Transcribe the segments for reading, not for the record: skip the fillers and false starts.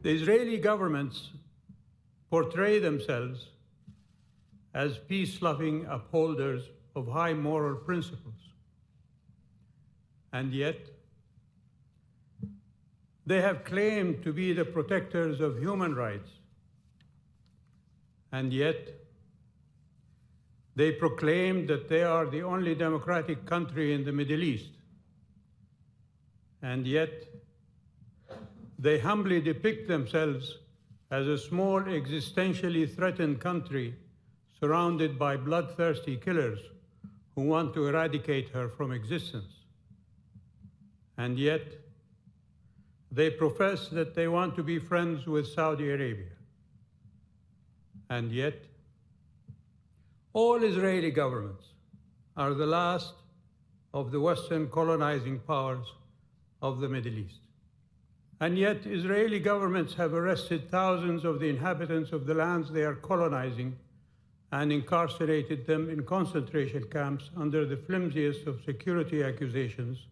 The Israeli governments portray themselves as peace-loving upholders of high moral principles. And yet, they have claimed to be the protectors of human rights. And yet, they proclaim that they are the only democratic country in the Middle East. And yet, they humbly depict themselves as a small, existentially threatened country surrounded by bloodthirsty killers who want to eradicate her from existence. And yet, they profess that they want to be friends with Saudi Arabia. And yet, all Israeli governments are the last of the Western colonizing powers of the Middle East. And yet, Israeli governments have arrested thousands of the inhabitants of the lands they are colonizing and incarcerated them in concentration camps under the flimsiest of security accusations,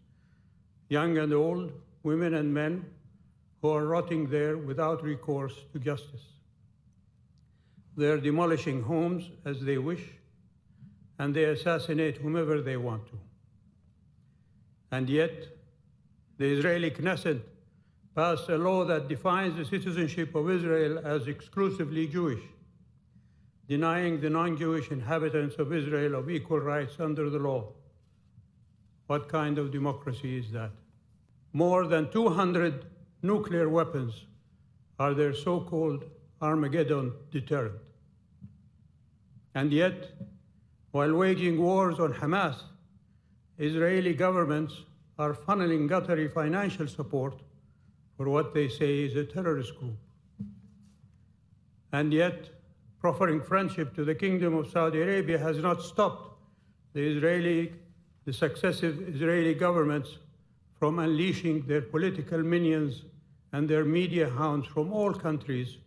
young and old, women and men, who are rotting there without recourse to justice. They are demolishing homes as they wish, and they assassinate whomever they want to. And yet, the Israeli Knesset passed a law that defines the citizenship of Israel as exclusively Jewish, denying the non-Jewish inhabitants of Israel of equal rights under the law. What kind of democracy is that? More than 200 nuclear weapons are their so-called Armageddon deterrent. And yet, while waging wars on Hamas, Israeli governments are funneling Qatari financial support for what they say is a terrorist group. And yet, proffering friendship to the Kingdom of Saudi Arabia has not stopped the successive Israeli governments from unleashing their political minions and their media hounds from all countries